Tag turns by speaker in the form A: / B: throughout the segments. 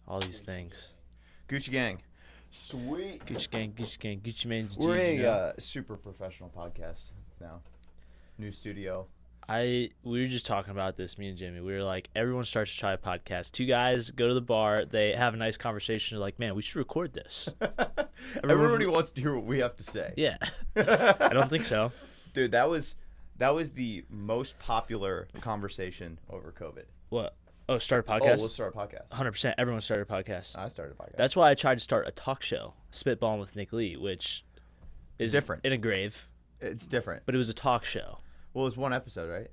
A: all these things.
B: Gucci Gang. Sweet.
A: Gucci gang, Gucci Mane's
B: We're
A: G's, you know?
B: a super professional podcast now. New studio.
A: We were just talking about this, me and Jimmy. We were like, everyone starts to try a podcast. Two guys go to the bar, they have a nice conversation. They're like, man, we should record this.
B: Everybody wants to hear what we have to say.
A: Yeah. I don't think so.
B: Dude, that was the most popular conversation over COVID.
A: What? Oh, start a podcast?
B: Oh, we'll start a podcast.
A: 100%. Everyone started a podcast.
B: I started a podcast.
A: That's why I tried to start a talk show, Spitballing with Nick Lee, which is
B: different.
A: In a grave.
B: It's different.
A: But it was a talk show.
B: Well, it was one episode, right?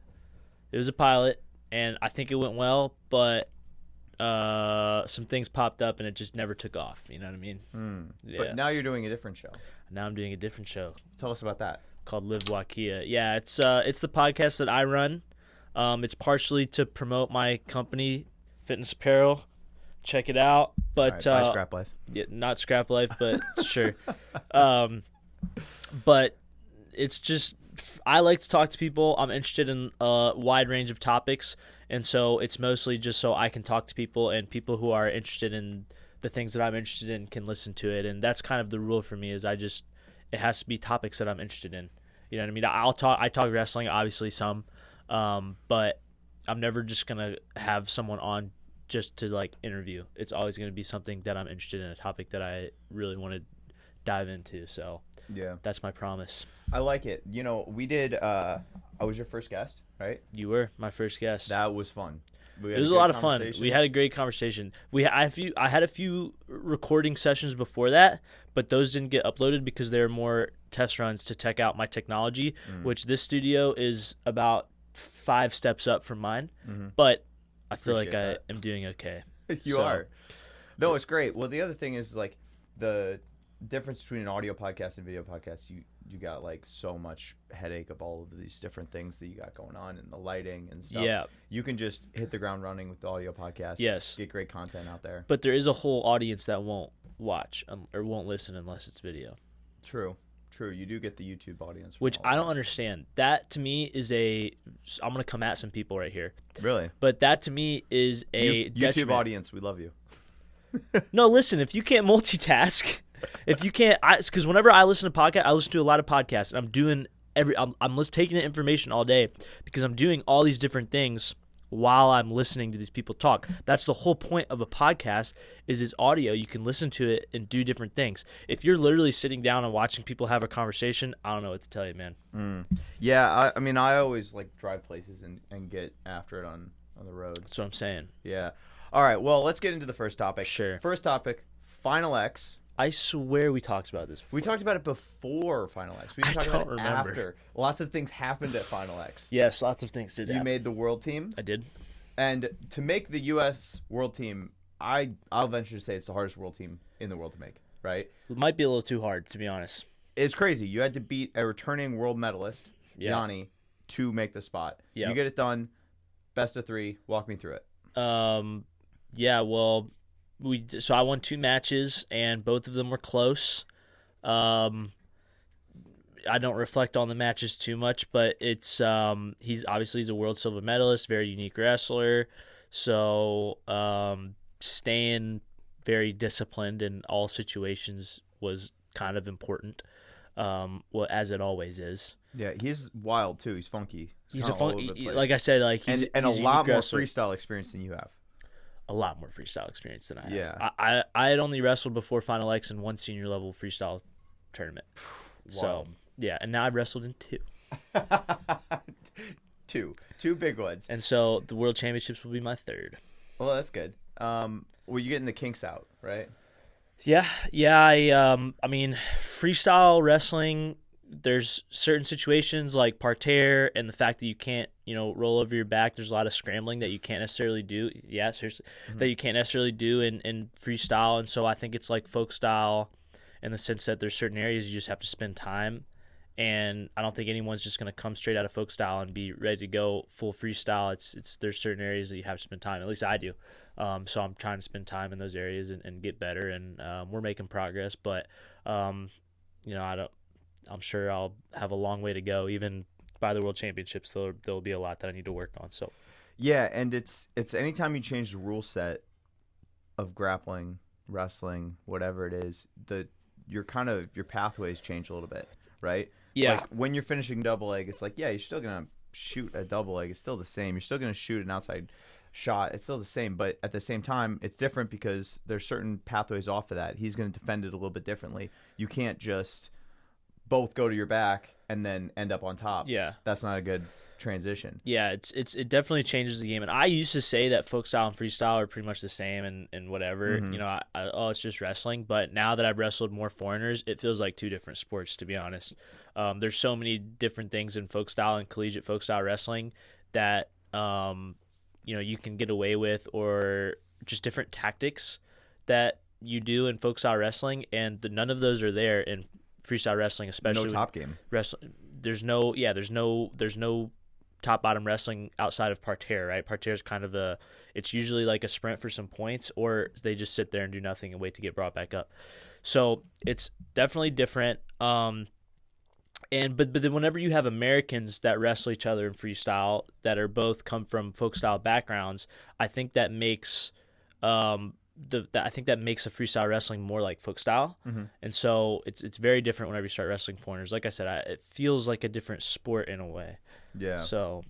A: It was a pilot, and I think it went well, but some things popped up, and it just never took off. You know what I mean? Yeah.
B: But now you're doing a different show.
A: Now I'm doing a different show.
B: Tell us about that.
A: Called Live Wakia. Yeah, it's the podcast that I run. It's partially to promote my company, Fitness Apparel. Check it out. But
B: All right, bye, Scrap Life.
A: Yeah, not Scrap Life, but sure. But it's just I like to talk to people. I'm interested in a wide range of topics, and so it's mostly just so I can talk to people, and people who are interested in the things that I'm interested in can listen to it. And that's kind of the rule for me is it has to be topics that I'm interested in. You know what I mean? I talk wrestling, obviously some, but I'm never just gonna have someone on just to like interview. It's always gonna be something that I'm interested in, a topic that I really want to dive into. So
B: yeah,
A: that's my promise.
B: I like it. You know, we did. I was your first guest, right?
A: You were my first guest.
B: That was fun.
A: It was a lot of fun. We had a great conversation. I had a few recording sessions before that, but those didn't get uploaded because they were more test runs to check out my technology, which this studio is about 5 steps up from mine. But I feel like I am doing okay.
B: You are. No, it's great. Well, the other thing is like the difference between an audio podcast and video podcast. You got like so much headache of all of these different things that you got going on and the lighting and stuff.
A: Yeah.
B: You can just hit the ground running with the audio podcast.
A: Yes.
B: Get great content out there.
A: But there is a whole audience that won't watch or won't listen unless it's video.
B: True. You do get the YouTube audience.
A: Which I don't understand. That to me is I'm going to come at some people right here.
B: Really?
A: But that to me is a
B: YouTube
A: detriment.
B: audience, we love you.
A: No, listen, if you can't multitask, if you can't, because whenever I listen to podcasts, I listen to a lot of podcasts, and I'm doing I'm just taking in information all day because I'm doing all these different things while I'm listening to these people talk. That's the whole point of a podcast is it's audio. You can listen to it and do different things. If you're literally sitting down and watching people have a conversation, I don't know what to tell you, man.
B: Yeah, I mean, I always like drive places and get after it on the road.
A: That's what I'm saying.
B: Yeah. All right, well, let's get into the first topic.
A: Sure.
B: First topic, Final X.
A: I swear we talked about this before.
B: We talked about it before Final X. We didn't talk about it
A: remember.
B: after. Lots of things happened at Final X.
A: Yes, lots of things did happen.
B: You made the world team.
A: I did.
B: And to make the U.S. world team, I'll venture to say it's the hardest world team in the world to make, right?
A: It might be a little too hard, to be honest.
B: It's crazy. You had to beat a returning world medalist, Yianni, to make the spot.
A: Yeah.
B: You get it done. Best of 3. Walk me through it.
A: Yeah, well, so I won 2 matches, and both of them were close. I don't reflect on the matches too much, but it's he's a world silver medalist, very unique wrestler. So staying very disciplined in all situations was kind of important. Well, as it always is.
B: Yeah, he's wild too. He's funky.
A: He's a funky, like I said, like he's
B: and
A: he's
B: a lot more
A: wrestler.
B: freestyle experience than you have.
A: A lot more freestyle experience than I have.
B: Yeah.
A: I had only wrestled before Final X in 1 senior level freestyle tournament. So yeah, and now I've wrestled in
B: 2. 2 big ones.
A: And so the World Championships will be my 3rd.
B: Well, that's good. Well, you're getting the kinks out, right?
A: Yeah. I mean, freestyle wrestling. There's certain situations like parterre and the fact that you can't, roll over your back. There's a lot of scrambling that you can't necessarily do. Yeah, seriously, that you can't necessarily do in freestyle. And so I think it's like folk style in the sense that there's certain areas you just have to spend time. And I don't think anyone's just going to come straight out of folk style and be ready to go full freestyle. There's certain areas that you have to spend time. At least I do. So I'm trying to spend time in those areas and get better. And we're making progress. But I'm sure I'll have a long way to go. Even by the World Championships, there'll be a lot that I need to work on. So,
B: yeah, and it's anytime you change the rule set, of grappling, wrestling, whatever it is, your pathways change a little bit, right?
A: Yeah.
B: Like when you're finishing double leg, it's like, yeah, you're still gonna shoot a double leg. It's still the same. You're still gonna shoot an outside shot. It's still the same, but at the same time, it's different because there's certain pathways off of that. He's gonna defend it a little bit differently. You can't just both go to your back and then end up on top.
A: Yeah.
B: That's not a good transition.
A: Yeah, it definitely changes the game. And I used to say that folk style and freestyle are pretty much the same and whatever.
B: Mhm.
A: You know, it's just wrestling. But now that I've wrestled more foreigners, it feels like two different sports, to be honest. There's so many different things in folk style and collegiate folk style wrestling that you can get away with, or just different tactics that you do in folk style wrestling, and none of those are there in freestyle wrestling, especially
B: No top game.
A: There's no top bottom wrestling outside of parterre, right? Parterre is kind of it's usually like a sprint for some points, or they just sit there and do nothing and wait to get brought back up. So it's definitely different. But then whenever you have Americans that wrestle each other in freestyle that are both come from folk style backgrounds, I think that makes that makes a freestyle wrestling more like folk style.
B: Mm-hmm.
A: And so it's very different whenever you start wrestling foreigners. Like I said, it feels like a different sport in a way.
B: Yeah.
A: So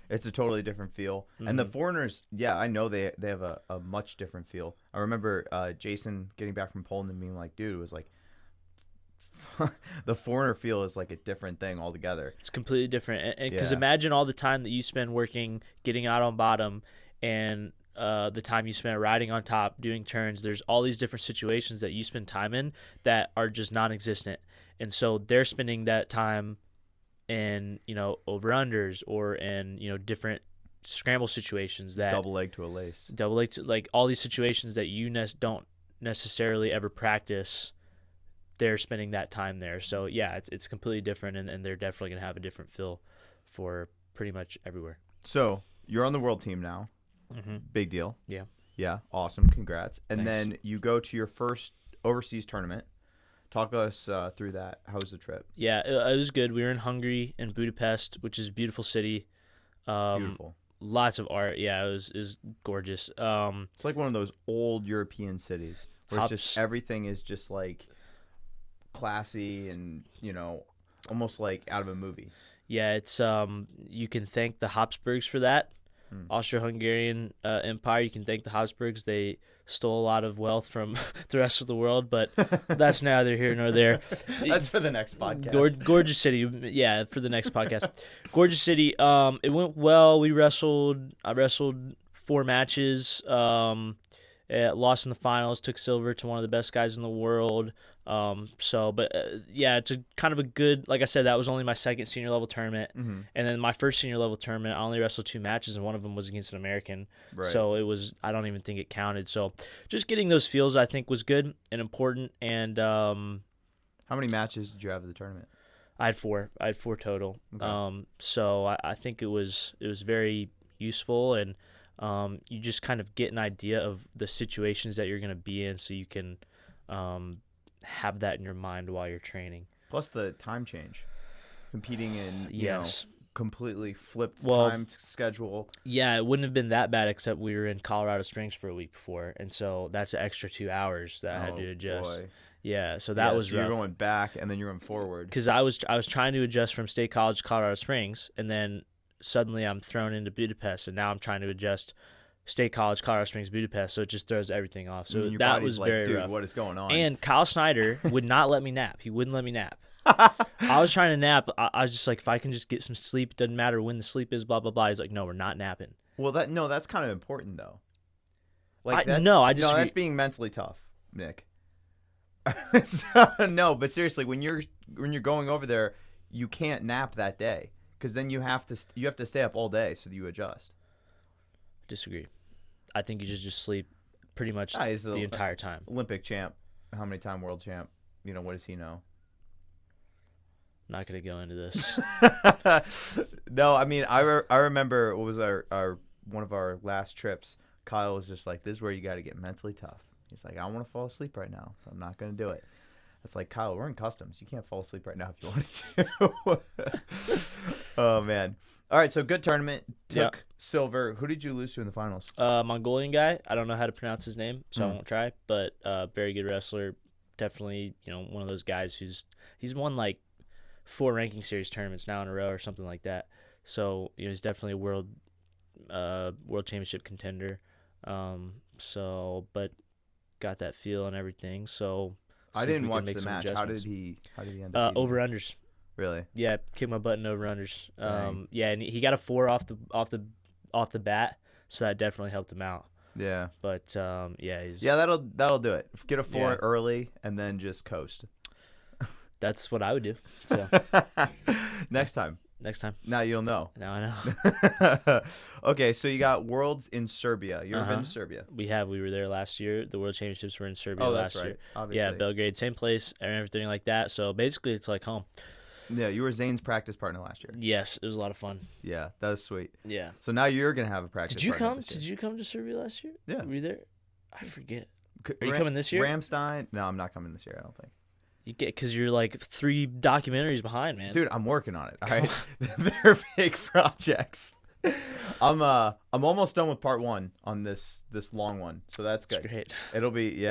B: it's a totally different feel.
A: Mhm.
B: And the foreigners, yeah, I know they have a much different feel. I remember Jason getting back from Poland and being like, dude, it was like the foreigner feel is like a different thing altogether.
A: it's completely different. And because
B: Yeah.
A: imagine all the time that you spend working, getting out on bottom, and the time you spend riding on top, doing turns. There's all these different situations that you spend time in that are just non-existent. And so they're spending that time in, over-unders or in, different scramble situations that
B: Double leg to a lace.
A: like all these situations that you don't necessarily ever practice. They're spending that time there. So yeah, it's completely different, and they're definitely going to have a different feel for pretty much everywhere.
B: So you're on the world team now.
A: Mm-hmm.
B: Big deal.
A: Yeah.
B: Yeah. Awesome. Congrats. And
A: Thanks.
B: then you go to your first overseas tournament. Talk us through that. How was the trip?
A: Yeah, it was good. We were in Hungary, in Budapest, which is a beautiful city.
B: Beautiful.
A: Lots of art. Yeah, it was gorgeous.
B: It's like one of those old European cities where it's just everything is just like classy and, almost like out of a movie.
A: Yeah, it's you can thank the Habsburgs for that. Austro-Hungarian Empire. You can thank the Habsburgs. They stole a lot of wealth from the rest of the world, but that's neither here nor there.
B: That's for the next podcast.
A: Gorgeous city. Yeah, for the next podcast. Gorgeous city. It went well. I wrestled 4 matches. Lost in the finals. Took silver to one of the best guys in the world. Yeah, it's a kind of a good, like I said, that was only my second senior level tournament.
B: Mm-hmm.
A: And then my first senior level tournament, I only wrestled 2 matches, and one of them was against an American.
B: Right.
A: So I don't even think it counted. So just getting those feels, I think, was good and important. And
B: how many matches did you have at the tournament?
A: I had 4. I had 4 total.
B: Okay.
A: So I think it was very useful, and you just kind of get an idea of the situations that you're going to be in, so you can have that in your mind while you're training.
B: Plus the time change. Competing in,
A: Yes.
B: Completely flipped
A: Well,
B: schedule.
A: Yeah, it wouldn't have been that bad, except we were in Colorado Springs for a week before, and so that's an extra 2 hours that I had to adjust.
B: Boy.
A: Yeah, so that was
B: so
A: rough.
B: You're going back and then you're going forward.
A: Because I was trying to adjust from State College to Colorado Springs, and then suddenly I'm thrown into Budapest, and now I'm trying to adjust State College, Colorado Springs, Budapest, so it just throws everything off. So
B: Your
A: that
B: body's
A: was
B: like,
A: very
B: dude,
A: rough.
B: what is going on?
A: And Kyle Snyder would not let me nap. He wouldn't let me nap. I was trying to nap. I was just like, if I can just get some sleep, it doesn't matter when the sleep is, blah, blah, blah. He's like, no, we're not napping.
B: Well, that's kind of important, though.
A: I
B: disagree.
A: that's
B: being mentally tough, Nick. No, but seriously, when you're going over there, you can't nap that day because then you have to stay up all day so that you adjust.
A: Disagree. I think you should just sleep pretty much
B: He's
A: the entire time.
B: Olympic champ, how many time world champ? What does he know?
A: Not going to go into this.
B: No, I mean, I remember what was our one of our last trips. Kyle was just like, "This is where you got to get mentally tough." He's like, "I want to fall asleep right now. So I'm not going to do it." It's like, Kyle, we're in customs. You can't fall asleep right now if you wanted to. Oh man. All right, so good tournament. Took silver. Who did you lose to in the finals?
A: Mongolian guy. I don't know how to pronounce his name, so I won't try. But very good wrestler. Definitely, one of those guys he's won like 4 ranking series tournaments now in a row or something like that. So he's definitely a world championship contender. But got that feel and everything. So
B: I didn't watch the match. How did he end up?
A: Over unders.
B: Really?
A: Yeah, kick my butt in over unders.
B: Dang.
A: And he got a 4 off the bat, so that definitely helped him out.
B: Yeah.
A: But
B: that'll do it. Get a 4 early and then just coast.
A: That's what I would do. So
B: next time. Now you'll know.
A: Now I know.
B: Okay, so you got Worlds in Serbia. You ever been to Serbia?
A: We have. We were there last year. The World Championships were in Serbia
B: last
A: year.
B: Right. Obviously.
A: Yeah, Belgrade, same place and everything like that. So basically, it's like home.
B: Yeah, you were Zane's practice partner last year.
A: Yes, it was a lot of fun.
B: Yeah, that was sweet.
A: Yeah.
B: So now you're gonna have a practice.
A: Did you
B: partner
A: come?
B: this year.
A: Did you come to Serbia last year?
B: Yeah.
A: Were you there? I forget. Are you coming this year?
B: Ramstein? No, I'm not coming this year. I don't think.
A: You get because you're like 3 documentaries behind, man.
B: Dude, I'm working on it. All right, they're big projects. I'm almost done with part 1 on this long one, so that's good.
A: That's great.
B: It'll be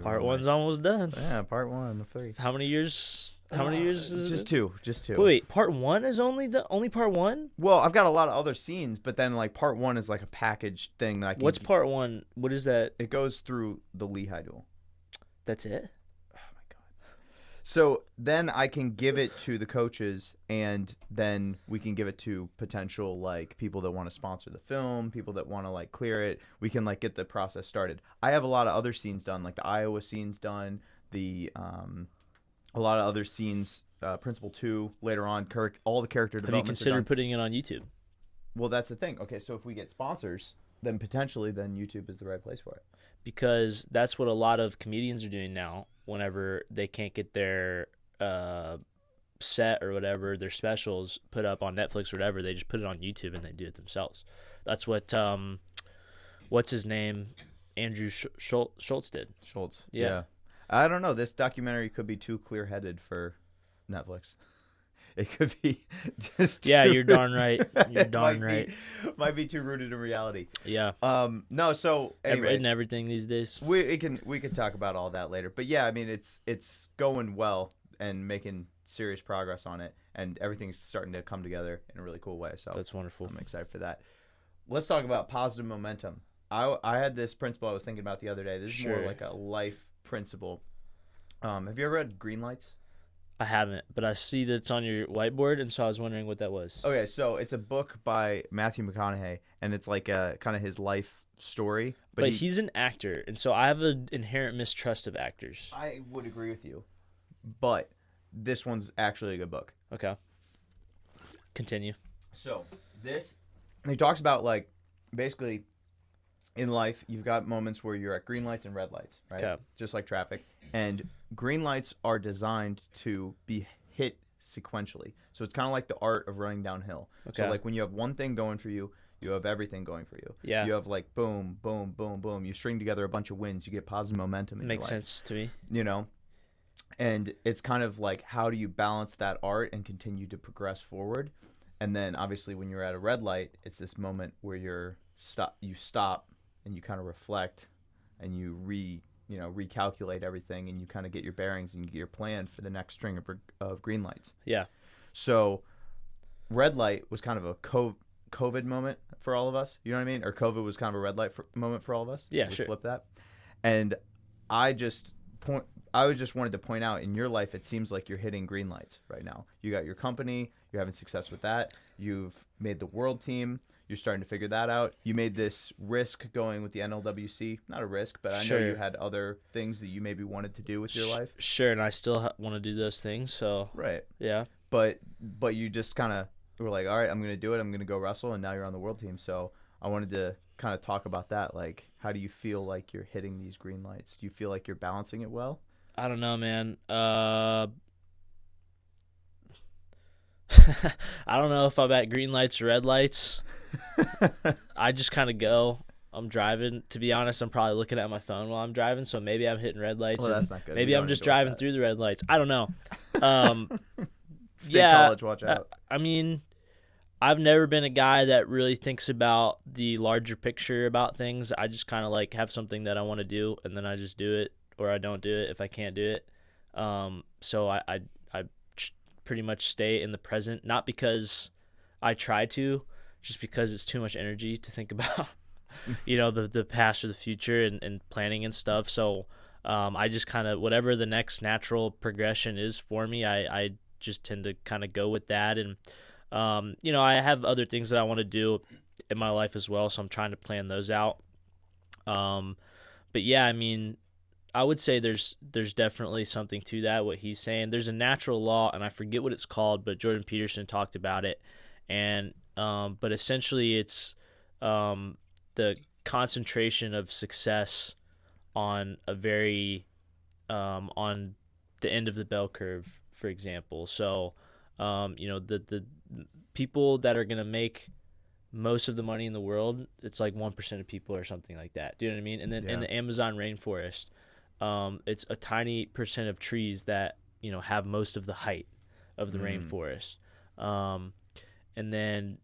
A: Part 1's almost done.
B: Yeah, part 1 of 3.
A: How many years? Is
B: just
A: it?
B: Just 2.
A: Wait, part 1 is only part 1?
B: Well, I've got a lot of other scenes, but then like part 1 is like a packaged thing that I can.
A: What's part 1? What is that?
B: It goes through the Lehigh duel.
A: That's it?
B: So then I can give it to the coaches, and then we can give it to potential like people that want to sponsor the film, people that want to like clear it. We can like get the process started. I have a lot of other scenes done, like the Iowa scenes done, a lot of other scenes, Principal 2 later on. All the character development.
A: Have you considered putting it on YouTube?
B: Well, that's the thing. Okay, so if we get sponsors, then potentially YouTube is the right place for it.
A: Because that's what a lot of comedians are doing now. Whenever they can't get their set or whatever, their specials put up on Netflix or whatever, they just put it on YouTube and they do it themselves. That's what what's his name, Andrew Schultz did.
B: Schultz. Yeah. I don't know. This documentary could be too clear-headed for Netflix. It could be just
A: you're darn right. You're darn right.
B: Might be too rooted in reality.
A: Yeah.
B: No. So anyway,
A: and everything these days.
B: We can talk about all that later. But yeah, I mean, it's going well and making serious progress on it, and everything's starting to come together in a really cool way. So
A: that's wonderful.
B: I'm excited for that. Let's talk about positive momentum. I had this principle I was thinking about the other day. This is more like a life principle. Have you ever read Green Lights?
A: I haven't, but I see that it's on your whiteboard, and so I was wondering what that was.
B: Okay, so it's a book by Matthew McConaughey, and it's like kind of his life story.
A: But he's an actor, and so I have an inherent mistrust of actors.
B: I would agree with you, but this one's actually a good book.
A: Okay. Continue.
B: So he talks about like basically in life, you've got moments where you're at green lights and red lights, right?
A: Okay.
B: Just like traffic. And green lights are designed to be hit sequentially. So it's kind of like the art of running downhill. Okay. So like when you have one thing going for you, you have everything going for you.
A: Yeah.
B: You have like boom, boom, boom, boom. You string together a bunch of wins. You get positive momentum in
A: Makes
B: your life.
A: sense to me.
B: And it's kind of like how do you balance that art and continue to progress forward? And then obviously when you're at a red light, it's this moment where you stop and you kind of reflect and you recalculate everything, and you kind of get your bearings and you get your plan for the next string of green lights.
A: Yeah.
B: So red light was kind of a COVID moment for all of us. You know what I mean? Or COVID was kind of a red light moment for all of us.
A: Yeah, sure.
B: Flip that. And I just wanted to point out in your life, it seems like you're hitting green lights right now. You got your company. You're having success with that. You've made the world team. You're starting to figure that out. You made this risk going with the NLWC. Not a risk, but I know you had other things that you maybe wanted to do with your life.
A: Sure, and I still want to do those things. So
B: right.
A: Yeah.
B: But you just kind of were like, all right, I'm going to do it. I'm going to go wrestle, and now you're on the world team. So I wanted to kind of talk about that. Like, how do you feel like you're hitting these green lights? Do you feel like you're balancing it well?
A: I don't know, man. I don't know if I'm at green lights or red lights. I just kind of go. I'm driving. To be honest, I'm probably looking at my phone while I'm driving, so maybe I'm hitting red lights.
B: Well, that's not good.
A: Maybe I'm just driving through the red lights. I don't know.
B: State college, watch out.
A: I mean, I've never been a guy that really thinks about the larger picture about things. I just kind of like have something that I want to do, and then I just do it, or I don't do it if I can't do it. So I pretty much stay in the present, not because I try to, just because it's too much energy to think about, the past or the future and planning and stuff. So I just kind of, whatever the next natural progression is for me, I just tend to kind of go with that. And, I have other things that I want to do in my life as well, so I'm trying to plan those out. But yeah, I mean, I would say there's definitely something to that, what he's saying. There's a natural law, and I forget what it's called, but Jordan Peterson talked about it. And but essentially it's the concentration of success on a very on the end of the bell curve, for example. So the people that are going to make most of the money in the world, it's like 1% of people or something like that. Do you know what I mean? And then in the Amazon rainforest, it's a tiny percent of trees that have most of the height of the rainforest. And then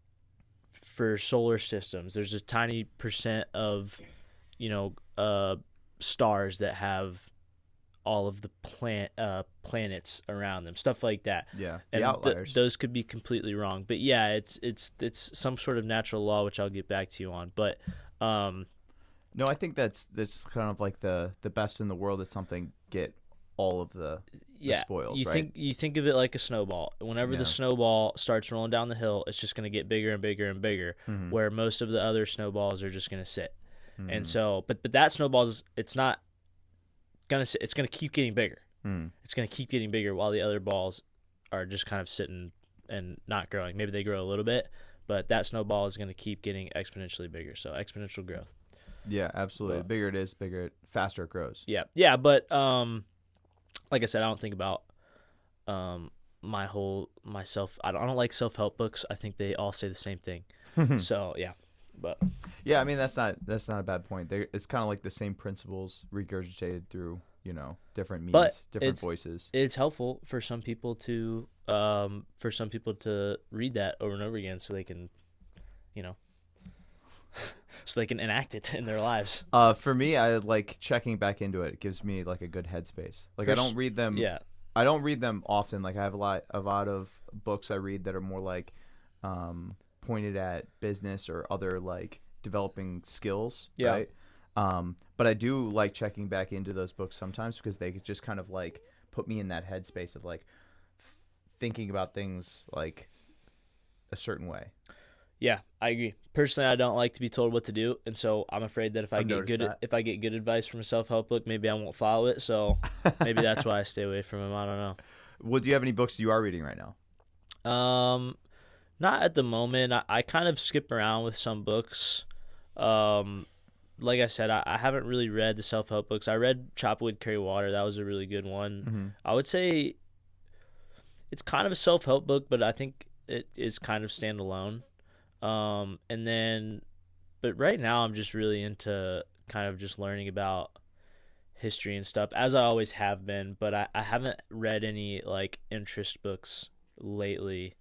A: for solar systems, there's a tiny percent of stars that have all of the planets around them, stuff like that.
B: Yeah,
A: and
B: the outliers.
A: Those could be completely wrong, but yeah, it's some sort of natural law, which I'll get back to you on. But
B: no, I think that's kind of like the best in the world at something get all of the spoils.
A: You think of it like a snowball. Whenever the snowball starts rolling down the hill, it's just going to get bigger and bigger and bigger. Where most of the other snowballs are just going to sit. And so, but that snowball it's not gonna sit. It's going to keep getting bigger. It's going to keep getting bigger while the other balls are just kind of sitting and not growing. Maybe they grow a little bit, but that snowball is going to keep getting exponentially bigger. So exponential growth.
B: Yeah, absolutely. The bigger it is, faster it grows.
A: Yeah, but like I said, I don't think about myself. I don't like self-help books. I think they all say the same thing. So yeah, but
B: yeah, I mean that's not a bad point. It's kind of like the same principles regurgitated through different means, different voices.
A: It's helpful for some people to read that over and over again, so they can, so they can enact it in their lives.
B: For me, I like checking back into it. It gives me like a good headspace. Like I don't read them.
A: Yeah.
B: I don't read them often. Like I have a lot of books I read that are more like pointed at business or other like developing skills.
A: Yeah.
B: Right. But I do like checking back into those books sometimes because they could just kind of like put me in that headspace of like thinking about things like a certain way.
A: Yeah, I agree. Personally, I don't like to be told what to do, and so I'm afraid that if I get good advice from a self-help book, maybe I won't follow it. So maybe that's why I stay away from them. I don't know.
B: Well, do you have any books you are reading right now?
A: Not at the moment. I kind of skip around with some books. Like I said, I haven't really read the self-help books. I read Chop Wood, Carry Water. That was a really good one. I would say it's kind of a self-help book, but I think it is kind of standalone. But right now I'm just really into kind of just learning about history and stuff, as I always have been, but I haven't read any like interest books lately.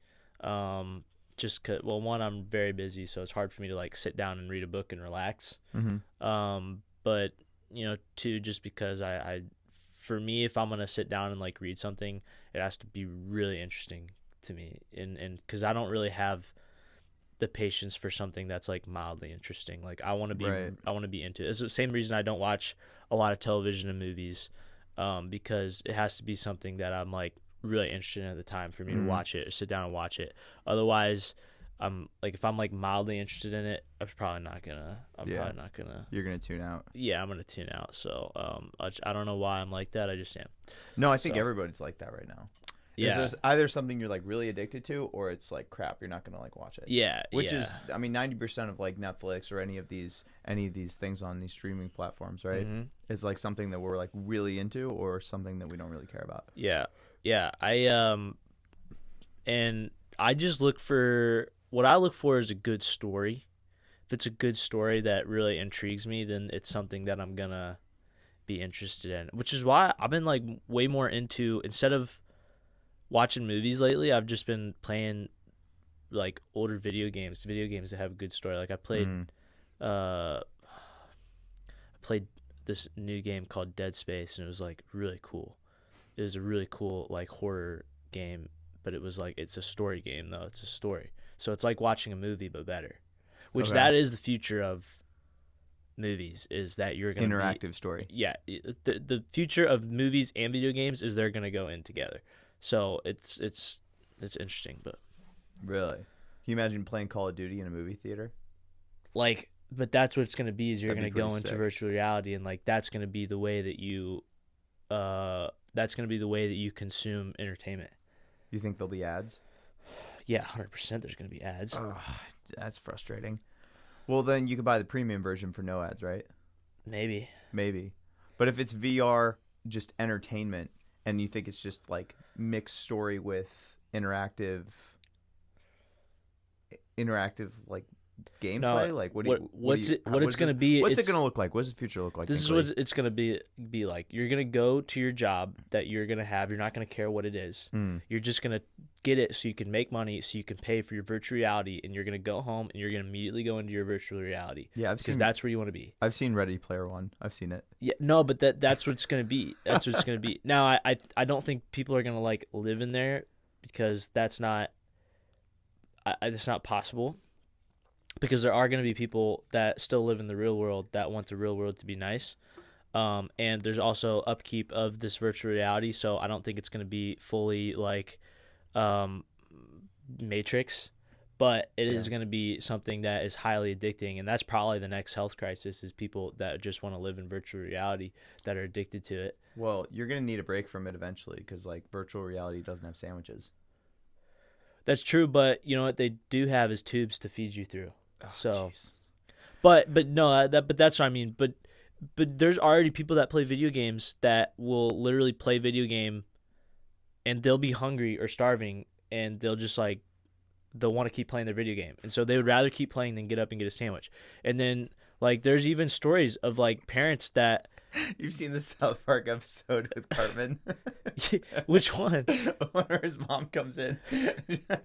A: Just cause, well, one, I'm very busy, so it's hard for me to like sit down and read a book and relax. But two, just because for me, if I'm going to sit down and like read something, it has to be really interesting to me. And cause I don't really have the patience for something that's like mildly interesting. Like I want to be into it. It's the same reason I don't watch a lot of television and movies, because it has to be something that I'm like really interested in at the time for me to watch it or sit down and watch it. Otherwise, if I'm like mildly interested in it, I'm probably not gonna.
B: You're gonna tune out.
A: Yeah, I'm gonna tune out. So I don't know why I'm like that. I just am.
B: No, I think everybody's like that right now. Yeah, there's either something you're like really addicted to, or it's like crap. You're not gonna like watch it.
A: Yeah,
B: which is, I mean, 90% of like Netflix or any of these things on these streaming platforms, right? It's like something that we're like really into, or something that we don't really care about.
A: Yeah. And I just look for what I look for is a good story. it's a good story that really intrigues me, then it's something that I'm gonna be interested in. Which is why I've been like way more into, instead of watching movies lately, I've just been playing like older video games that have a good story. Like I played this new game called Dead Space, and it was like really cool. It was a really cool like horror game, but it was like, it's a story game though. It's a story. So it's like watching a movie but better. Which that is the future of movies, is that you're going to
B: interactive story.
A: Yeah, the future of movies and video games is they're going to go in together. So it's interesting, but
B: really, can you imagine playing Call of Duty in a movie theater?
A: Like, but that's what it's going to be. Is you're
B: That'd
A: going
B: be
A: to go
B: pretty
A: into
B: sick.
A: virtual reality, and like that's going to be the way that you, that's going to be the way that you consume entertainment.
B: You think there'll be ads?
A: Yeah, 100%. There's going to be ads.
B: Oh, that's frustrating. Well, then you could buy the premium version for no ads, right?
A: Maybe.
B: But if it's VR, just entertainment, and you think it's just like mixed story with interactive like gameplay,
A: No,
B: like
A: what's it going to be?
B: What's it going to look like? What does the future look like?
A: This is what it's going to be like. You're going to go to your job that you're going to have. You're not going to care what it is. You're just going to get it so you can make money, so you can pay for your virtual reality, and you're going to go home and you're going to immediately go into your virtual reality.
B: Yeah,
A: because that's where you want to be.
B: I've seen Ready Player One. I've seen it.
A: Yeah, no, but that's what it's going to be. That's what it's going to be. Now, I don't think people are going to like live in there, because that's not it's not possible. Because there are going to be people that still live in the real world that want the real world to be nice. And there's also upkeep of this virtual reality, so I don't think it's going to be fully like Matrix, but it is going to be something that is highly addicting, and that's probably the next health crisis, is people that just want to live in virtual reality that are addicted to it.
B: Well, you're going to need a break from it eventually, because like virtual reality doesn't have sandwiches.
A: That's true, but you know what they do have is tubes to feed you through.
B: Oh,
A: so,
B: geez.
A: but no, but that's what I mean. But there's already people that play video games that will literally play video game, and they'll be hungry or starving, and they'll just like, they'll want to keep playing their video game, and so they would rather keep playing than get up and get a sandwich. And then like there's even stories of like parents that.
B: You've seen the South Park episode with Cartman?
A: Which one?
B: Where his mom comes in.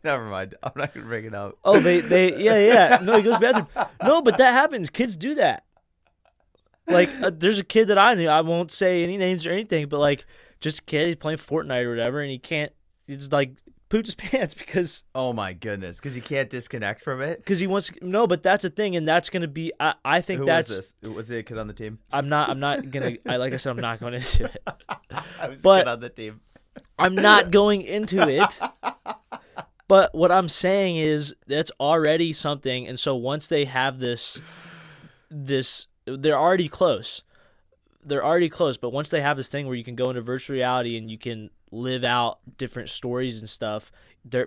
B: Never mind. I'm not gonna bring it up.
A: Oh, yeah. No, he goes to the bathroom. No, but that happens. Kids do that. Like, there's a kid that I knew. I won't say any names or anything, but like, just a kid, he's playing Fortnite or whatever, and he's like pooped his pants because.
B: Oh my goodness! Because he can't disconnect from it.
A: Because he wants no, but that's a thing, and that's gonna be. I think that's.
B: Who was this? Was it a kid on the team?
A: I'm not gonna. Like I said, I'm not going into it.
B: I was a kid on the team.
A: I'm not going into it. But what I'm saying is that's already something, and so once they have this, they're already close. But once they have this thing where you can go into virtual reality and you can live out different stories and stuff,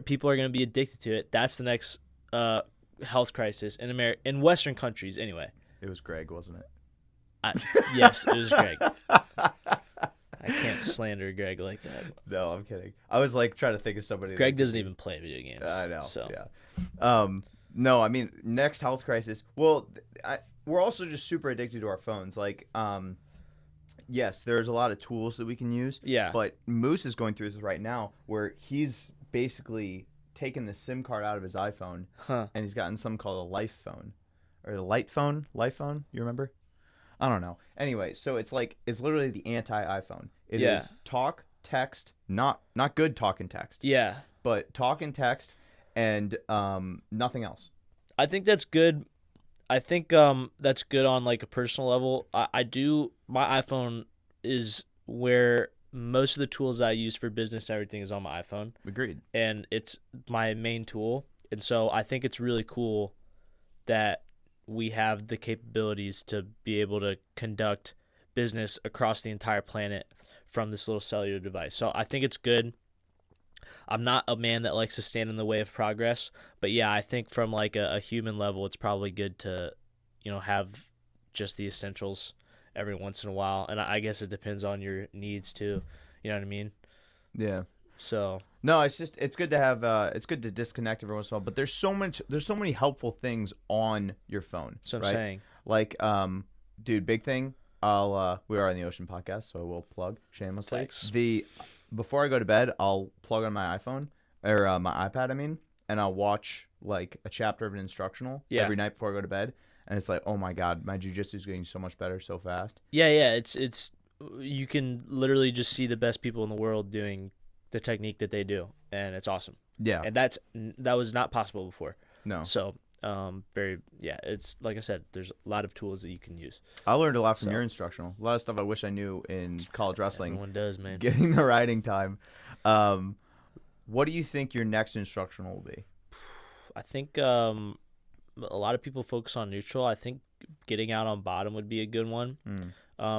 A: people are going to be addicted to it. That's the next health crisis in Western countries, anyway.
B: It was Greg, wasn't it?
A: Yes, it was Greg. I can't slander Greg like that.
B: No, I'm kidding. I was like trying to think of somebody.
A: Greg doesn't even play video games.
B: I know.
A: So.
B: Yeah. No, I mean, next health crisis. Well, we're also just super addicted to our phones. Like, yes, there's a lot of tools that we can use.
A: Yeah.
B: But Moose is going through this right now, where he's basically taken the SIM card out of his iPhone, and he's gotten something called a Life phone, or a Light phone. Life phone. You remember? I don't know. Anyway, so it's literally the anti-iPhone. It is talk, text, not good talk and text.
A: Yeah.
B: But talk and text, and nothing else.
A: I think that's good. I think that's good on like a personal level. My iPhone is where most of the tools I use for business and everything is on my iPhone.
B: Agreed.
A: And it's my main tool. And so I think it's really cool that we have the capabilities to be able to conduct business across the entire planet from this little cellular device. So I think it's good. I'm not a man that likes to stand in the way of progress, but yeah, I think from like a human level, it's probably good to, have just the essentials every once in a while. And I guess it depends on your needs too. You know what I mean?
B: Yeah.
A: So
B: No, it's good to have it's good to disconnect every once in a while, but there's so many helpful things on your phone.
A: that's what I'm
B: right?
A: saying.
B: Like dude, big thing. We are on the Ocean podcast, so I will plug shamelessly.
A: Thanks.
B: Before I go to bed, I'll plug on my iPhone or my iPad, I mean, and I'll watch like a chapter of an instructional every night before I go to bed, and it's like, oh my god, my jiu-jitsu is getting so much better so fast.
A: Yeah, it's you can literally just see the best people in the world doing the technique that they do, and it's awesome.
B: Yeah.
A: And that was not possible before.
B: No.
A: So it's like I said, there's a lot of tools that you can use.
B: I learned a lot from your instructional. A lot of stuff I wish I knew in college wrestling.
A: Everyone does, man.
B: Getting the riding time. What do you think your next instructional will be?
A: I think a lot of people focus on neutral. I think getting out on bottom would be a good one.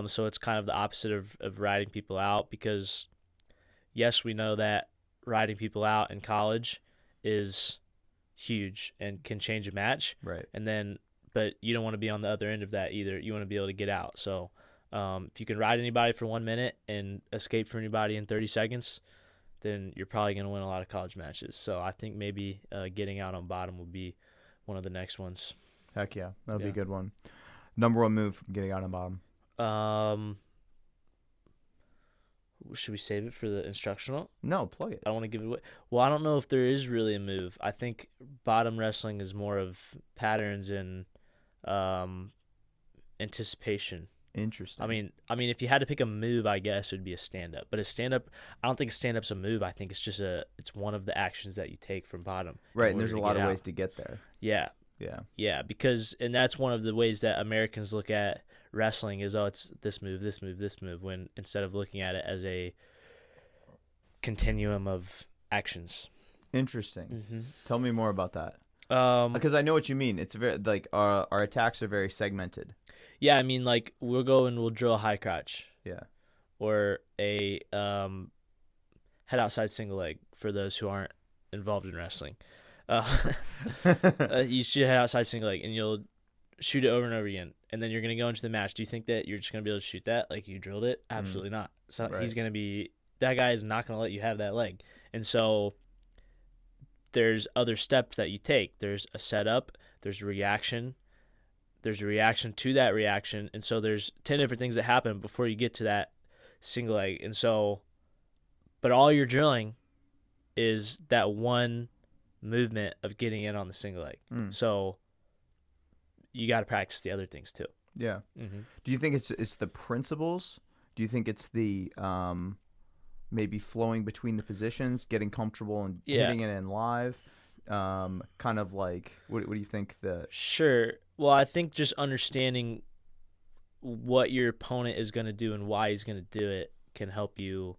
A: So it's kind of the opposite of riding people out, because yes, we know that riding people out in college is huge and can change a match.
B: Right.
A: But you don't want to be on the other end of that either. You want to be able to get out. So if you can ride anybody for 1 minute and escape from anybody in 30 seconds, then you're probably going to win a lot of college matches. So I think maybe getting out on bottom will be one of the next ones.
B: Heck yeah. That'll be a good one. Number one move, getting out on bottom.
A: Should we save it for the instructional?
B: No, plug it.
A: I don't want to give it away. Well, I don't know if there is really a move. I think bottom wrestling is more of patterns and anticipation.
B: Interesting.
A: I mean, if you had to pick a move, I guess it would be a stand-up. But a stand-up, I don't think a stand-up's a move. I think it's just it's one of the actions that you take from bottom.
B: Right, and there's a lot of ways to get there.
A: Yeah.
B: Yeah.
A: Yeah, and that's one of the ways that Americans look at wrestling is, it's this move, this move, this move, when instead of looking at it as a continuum of actions.
B: Interesting.
A: Mm-hmm.
B: Tell me more about that. Because I know what you mean. It's very like our attacks are very segmented.
A: Yeah, I mean, like we'll go and we'll drill a high crotch.
B: Yeah.
A: Or a head outside single leg for those who aren't involved in wrestling. You shoot a head outside single leg and you'll shoot it over and over again, and then you're going to go into the match. Do you think that you're just going to be able to shoot that like you drilled it? Absolutely not. So he's going to be – that guy is not going to let you have that leg. And so there's other steps that you take. There's a setup. There's a reaction. There's a reaction to that reaction. And so there's 10 different things that happen before you get to that single leg. And so – but all you're drilling is that one movement of getting in on the single leg. So – you got to practice the other things too.
B: Yeah.
A: Mm-hmm.
B: Do you think it's the principles? Do you think it's the maybe flowing between the positions, getting comfortable and hitting it in live? Kind of like what do you think
A: Sure. Well, I think just understanding what your opponent is going to do and why he's going to do it can help you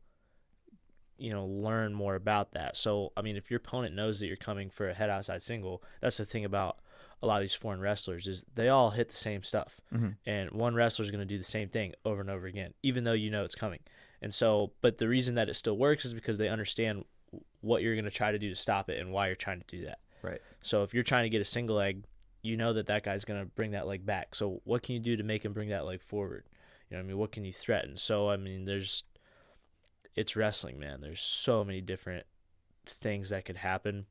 A: learn more about that. So, I mean, if your opponent knows that you're coming for a head outside single, that's the thing about a lot of these foreign wrestlers is they all hit the same stuff.
B: Mm-hmm.
A: And one wrestler is going to do the same thing over and over again, even though you know it's coming. And so, but the reason that it still works is because they understand what you're going to try to do to stop it and why you're trying to do that.
B: Right.
A: So if you're trying to get a single leg, you know that guy's going to bring that leg back. So what can you do to make him bring that leg forward? You know what I mean? What can you threaten? So, I mean, it's wrestling, man. There's so many different things that could happen.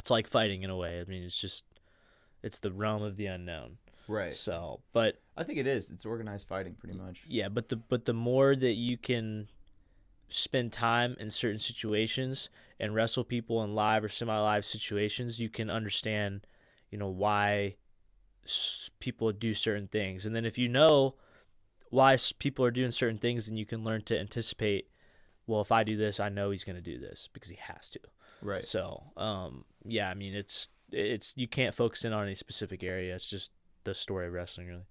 A: It's like fighting in a way. I mean, it's the realm of the unknown.
B: Right.
A: So, but
B: I think it is. It's organized fighting pretty much.
A: Yeah, but the more that you can spend time in certain situations and wrestle people in live or semi-live situations, you can understand, why people do certain things. And then if you know why people are doing certain things, then you can learn to anticipate, well, if I do this, I know he's going to do this because he has to.
B: Right.
A: So, yeah, I mean, it's you can't focus in on any specific area. It's just the story of wrestling, really.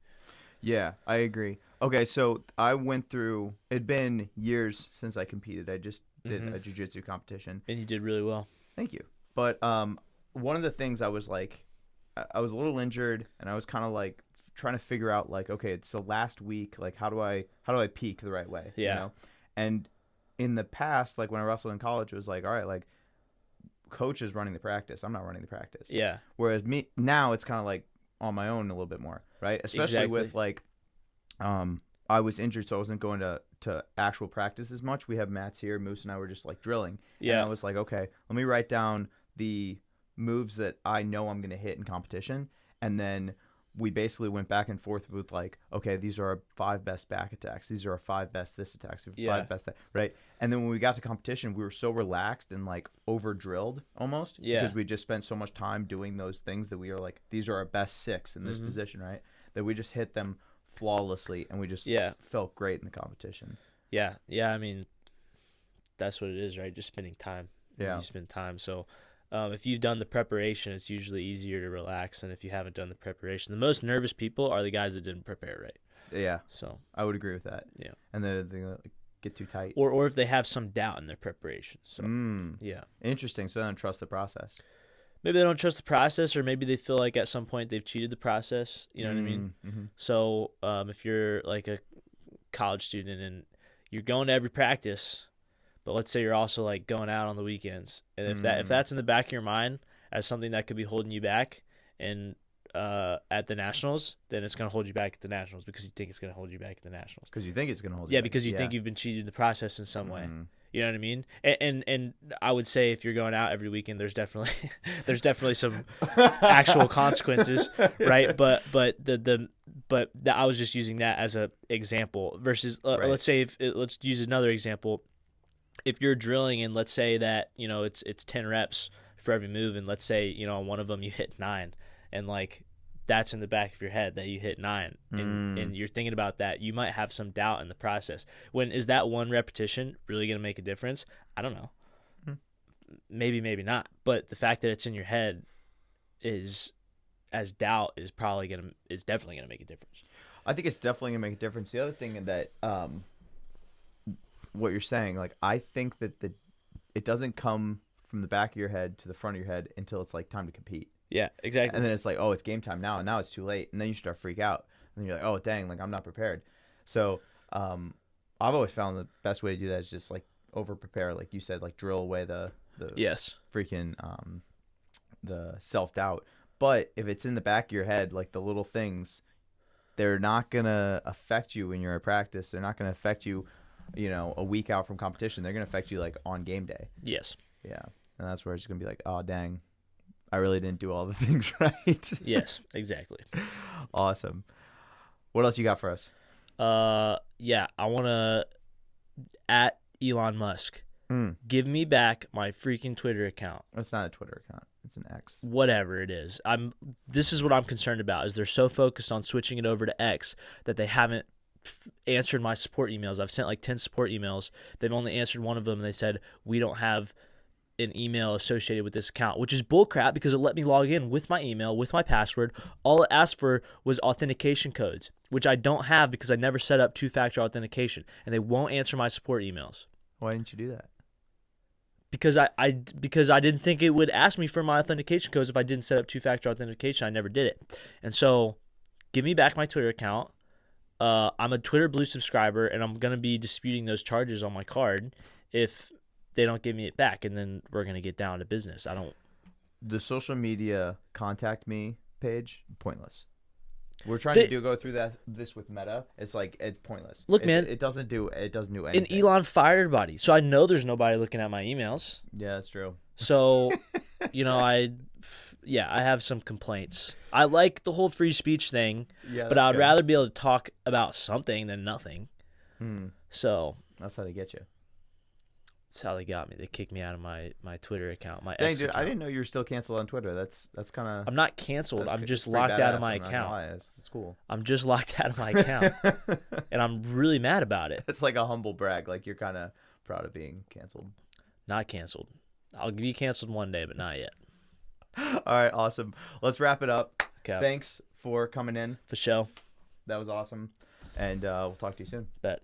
B: Yeah, I agree. Okay, so I went through. It'd been years since I competed. I just did a jiu-jitsu competition,
A: and you did really well.
B: Thank you. But one of the things I was like, I was a little injured, and I was kind of like trying to figure out like, okay, it's the last week. Like, how do I peak the right way?
A: Yeah.
B: And in the past, like when I wrestled in college, it was like, all right, like coach is running the practice. I'm not running the practice.
A: Yeah.
B: Whereas now it's kind of like on my own a little bit more, right? Especially with like, I was injured, so I wasn't going to actual practice as much. We have mats here. Moose and I were just like drilling.
A: Yeah.
B: And I was like, okay, let me write down the moves that I know I'm going to hit in competition. And then we basically went back and forth with like, okay, these are our 5 best back attacks. These are our 5 best this attacks. 5 best that, right? And then when we got to competition, we were so relaxed and like over drilled almost.
A: Yeah.
B: Because we just spent so much time doing those things that we were like, these are our best 6 in this position, right? That we just hit them flawlessly, and we just felt great in the competition.
A: Yeah, I mean, that's what it is, right? Just spending time.
B: Yeah.
A: You spend time. So if you've done the preparation, it's usually easier to relax than if you haven't done the preparation. The most nervous people are the guys that didn't prepare right.
B: Yeah.
A: So
B: I would agree with that.
A: Yeah.
B: And then they get too tight.
A: Or if they have some doubt in their preparation. So yeah.
B: Interesting. So they don't trust the process.
A: Maybe they don't trust the process, or maybe they feel like at some point they've cheated the process. You know what I mean?
B: Mm-hmm.
A: So if you're like a college student and you're going to every practice, but let's say you're also like going out on the weekends, and if that's in the back of your mind as something that could be holding you back, and at the nationals, then it's going to hold you back at the nationals because you think it's going to hold you back at the nationals.
B: Because you think it's going to hold you
A: Yeah,
B: back.
A: because you think you've been cheated in the process in some way. You know what I mean? And I would say if you're going out every weekend, there's definitely some actual consequences, right? But I was just using that as a example versus
B: Right.
A: let's say let's use another example. If you're drilling and let's say that it's 10 reps for every move, and let's say on one of them you hit 9, and like that's in the back of your head that you hit 9, and you're thinking about that, you might have some doubt in the process. When is that one repetition really going to make a difference? I don't know. Maybe not. But the fact that it's in your head is definitely going to make a difference.
B: I think it's definitely going to make a difference. The other thing that what you're saying, like I think that it doesn't come from the back of your head to the front of your head until it's like time to compete.
A: Yeah, exactly.
B: And then it's like, oh, it's game time now, and now it's too late, and then you start to freak out, and then you're like, oh, dang, like I'm not prepared. So, I've always found the best way to do that is just like over prepare, like you said, like drill away the freaking the self doubt. But if it's in the back of your head, like the little things, they're not gonna affect you when you're at practice. They're not gonna affect you, a week out from competition. They're gonna affect you like on game day.
A: Yes.
B: Yeah, and that's where it's gonna be like, oh, dang. I really didn't do all the things right.
A: Yes, exactly.
B: Awesome. What else you got for us?
A: Yeah, I want to at Elon Musk. Give me back my freaking Twitter account.
B: It's not a Twitter account. It's an X.
A: Whatever it is. This is what I'm concerned about, is they're so focused on switching it over to X that they haven't answered my support emails. I've sent like 10 support emails. They've only answered one of them, and they said, we don't have an email associated with this account, which is bullcrap because it let me log in with my email, with my password. All it asked for was authentication codes, which I don't have because I never set up 2-factor authentication, and they won't answer my support emails.
B: Why didn't you do that?
A: Because I didn't think it would ask me for my authentication codes if I didn't set up 2-factor authentication. I never did it. And so give me back my Twitter account. I'm a Twitter Blue subscriber, and I'm going to be disputing those charges on my card if they don't give me it back, and then we're going to get down to business.
B: The social media contact me page, pointless. We're trying to go through this with Meta. It's like, it's pointless.
A: Look, man,
B: it doesn't do anything.
A: And Elon fired everybody, so I know there's nobody looking at my emails.
B: Yeah, that's true.
A: So, I have some complaints. I like the whole free speech thing, but I'd rather be able to talk about something than nothing. So
B: that's how they get you.
A: That's how they got me. They kicked me out of my Twitter account, my
B: Dang,
A: X
B: dude,
A: account.
B: I didn't know you were still canceled on Twitter. That's kind of...
A: I'm not canceled. I'm just locked out of my account.
B: That's cool.
A: I'm just locked out of my account, and I'm really mad about it.
B: It's like a humble brag. Like you're kind of proud of being canceled.
A: Not canceled. I'll be canceled one day, but not yet.
B: All right, awesome. Let's wrap it up.
A: Okay.
B: Thanks for coming in.
A: For sure.
B: That was awesome. And we'll talk to you soon.
A: Bet.